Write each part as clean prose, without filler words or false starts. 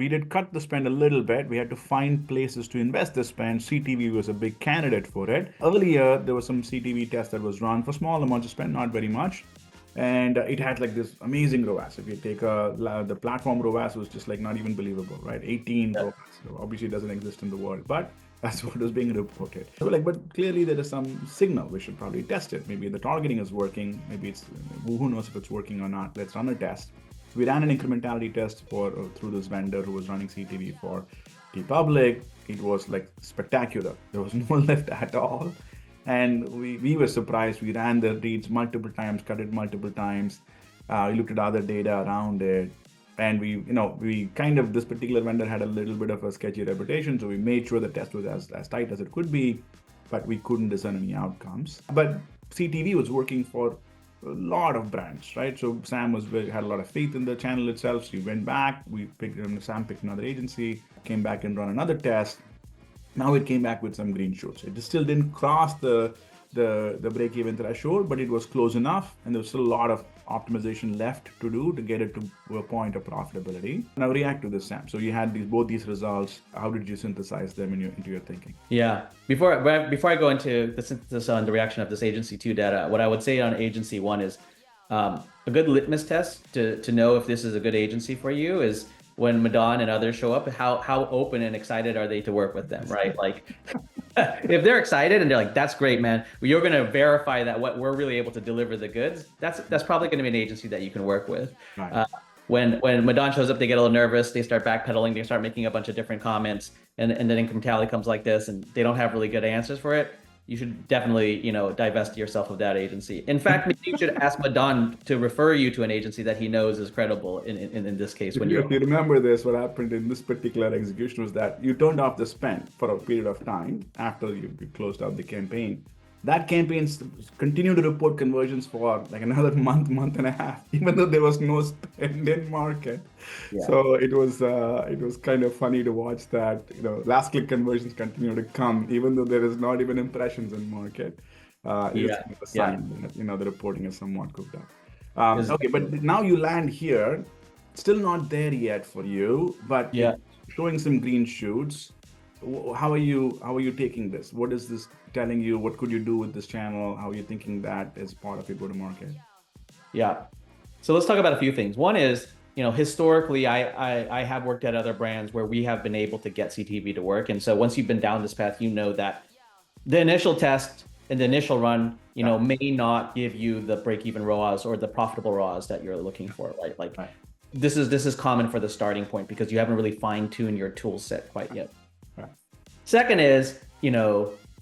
we did cut the spend a little bit. We had to find places to invest the spend. CTV was a big candidate for it. Earlier, there was some CTV test that was run for small amounts of spend, not very much. And it had like this amazing ROAS. If you take the platform ROAS was just like not even believable, right? 18 Yeah. ROAS. So obviously it doesn't exist in the world, but that's what was being reported. So like, but clearly there is some signal. We should probably test it. Maybe the targeting is working. Maybe it's, who knows if it's working or not. Let's run a test. So we ran an incrementality test for through this vendor who was running CTV for T-Public. It was like spectacular. There was no lift at all. And we were surprised. We ran the reads multiple times, cut it multiple times. We looked at other data around it. And we kind of, this particular vendor had a little bit of a sketchy reputation. So we made sure the test was as tight as it could be, but we couldn't discern any outcomes. But CTV was working for a lot of brands, right? So Sam had a lot of faith in the channel itself. So we went back, Sam picked another agency, came back and run another test. Now it came back with some green shoots. It still didn't cross the break-even threshold, but it was close enough, and there was still a lot of optimization left to do to get it to a point of profitability. Now react to this, Sam. So you had both these results. How did you synthesize them into your thinking? Yeah. Before I go into the synthesis on the reaction of this agency 2 data, what I would say on agency 1 is a good litmus test to know if this is a good agency for you is when Madan and others show up, how open and excited are they to work with them, right? Like, if they're excited and they're like, that's great, man, you're going to verify that what we're really able to deliver the goods, that's probably going to be an agency that you can work with. Right. When Madan shows up, they get a little nervous, they start backpedaling, they start making a bunch of different comments, and then incrementality comes like this, and they don't have really good answers for it. You should definitely, divest yourself of that agency. In fact, maybe you should ask Madan to refer you to an agency that he knows is credible in this case. If you remember this, what happened in this particular execution was that you turned off the spend for a period of time after you closed out the campaign. That campaign continued to report conversions for like another month and a half, even though there was no spend in market. Yeah. So it was kind of funny to watch that, last click conversions continue to come, even though there is not even impressions in market. It's kind of a sign that, the reporting is somewhat cooked up. Okay, but now you land here, still not there yet for you, but showing some green shoots. How are you taking this? What is this telling you? What could you do with this channel? How are you thinking that as part of your go-to-market? Yeah. So let's talk about a few things. One is, historically, I have worked at other brands where we have been able to get CTV to work. And so once you've been down this path, you know that the initial test and the initial run, may not give you the break-even ROAS or the profitable ROAS that you're looking for, right? Like this is common for the starting point because you haven't really fine-tuned your tool set quite yet. Second is,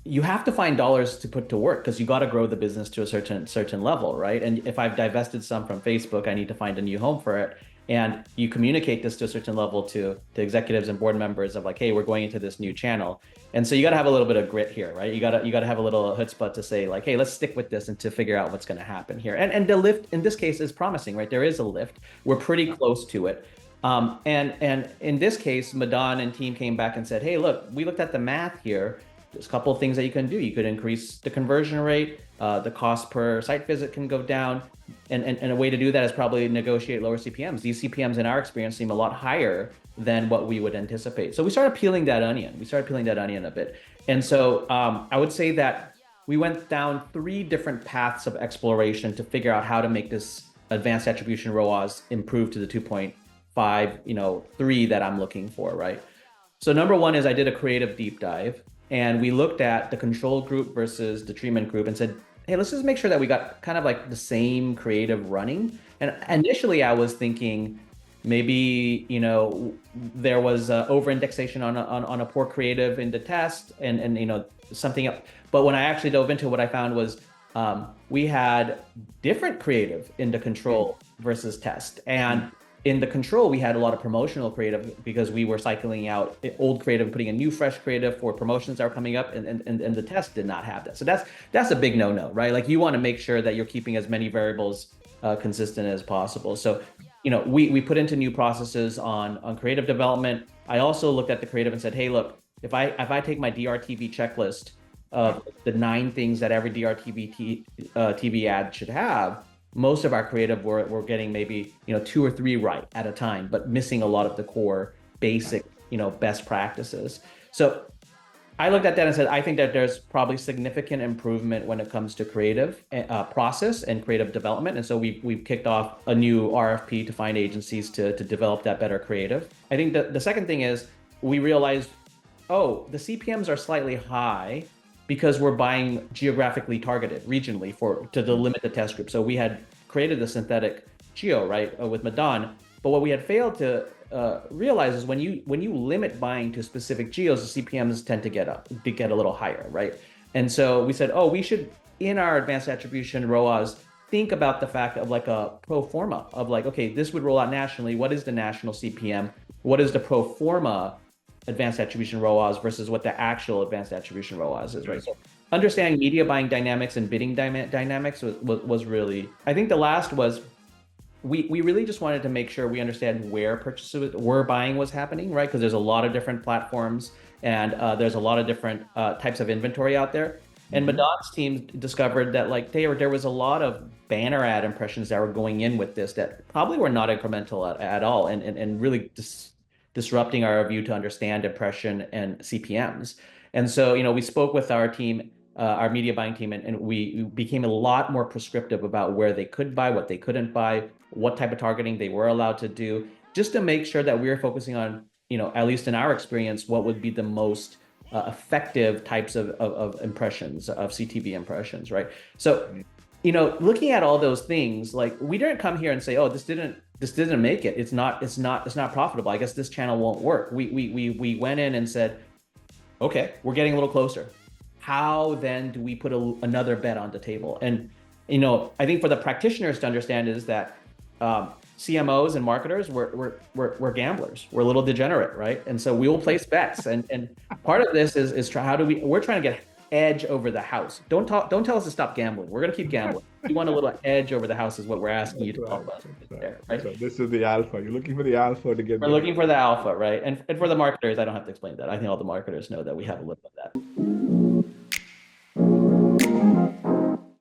you have to find dollars to put to work because you got to grow the business to a certain level, right? And if I've divested some from Facebook, I need to find a new home for it. And you communicate this to a certain level to executives and board members of like, hey, we're going into this new channel. And so you got to have a little bit of grit here, right? You got to have a little chutzpah to say like, hey, let's stick with this and to figure out what's going to happen here. And the lift in this case is promising, right? There is a lift. We're pretty close to it. And in this case, Madan and team came back and said, hey, look, we looked at the math here. There's a couple of things that you can do. You could increase the conversion rate. The cost per site visit can go down. And a way to do that is probably negotiate lower CPMs. These CPMs in our experience seem a lot higher than what we would anticipate. So we started peeling that onion. A bit. And so I would say that we went down 3 different paths of exploration to figure out how to make this advanced attribution ROAS improve to the 2.5, 3 that I'm looking for, right? So number 1 is I did a creative deep dive and we looked at the control group versus the treatment group and said, hey, let's just make sure that we got kind of like the same creative running. And initially I was thinking maybe, there was over-indexation on a poor creative in the test and something else. But when I actually dove into what I found was we had different creative in the control versus test. And in the control, we had a lot of promotional creative because we were cycling out old creative, putting in new, fresh creative for promotions that are coming up, and the test did not have that. So that's a big no-no, right? Like you want to make sure that you're keeping as many variables consistent as possible. So, we put into new processes on creative development. I also looked at the creative and said, hey, look, if I take my DRTV checklist of the 9 things that every DRTV TV ad should have, most of our creative we're getting maybe 2 or 3 right at a time, but missing a lot of the core basic, best practices. So I looked at that and said, I think that there's probably significant improvement when it comes to creative process and creative development. And so we've kicked off a new RFP to find agencies to develop that better creative. I think the second thing is we realized, oh, the CPMs are slightly high because we're buying geographically targeted regionally to limit the test group. So we had created the synthetic geo, right, with Madan. But what we had failed to realize is when you limit buying to specific geos, the CPMs tend to get a little higher, right? And so we said, oh, we should, in our advanced attribution ROAS, think about the fact of like a pro forma of like, okay, this would roll out nationally. What is the national CPM? What is the pro forma advanced attribution ROAS versus what the actual advanced attribution ROAS is, right? So understanding media buying dynamics and bidding dynamics was really, I think the last was, we really just wanted to make sure we understand where buying was happening, right? Because there's a lot of different platforms and there's a lot of different types of inventory out there. And Madan's team discovered that like there was a lot of banner ad impressions that were going in with this that probably were not incremental at all and really disrupting our view to understand impression and CPMs. And so, we spoke with our team, our media buying team, and we became a lot more prescriptive about where they could buy, what they couldn't buy, what type of targeting they were allowed to do, just to make sure that we were focusing on, at least in our experience, what would be the most effective types of impressions, of CTV impressions, right? So, looking at all those things, like we didn't come here and say, oh, this didn't make it. It's not profitable. I guess this channel won't work. We went in and said, okay, we're getting a little closer. How then do we put another bet on the table? And, I think for the practitioners to understand is that CMOs and marketers, we're gamblers. We're a little degenerate, right? And so we will place bets. And part of this is we're trying to get edge over the house. Don't tell us to stop gambling. We're going to keep gambling. We want a little edge over the house is what we're asking you to talk about. Right? So this is the alpha. You're looking for the alpha to get. We're looking for the alpha, right? And for the marketers, I don't have to explain that. I think all the marketers know that we have a little bit of that.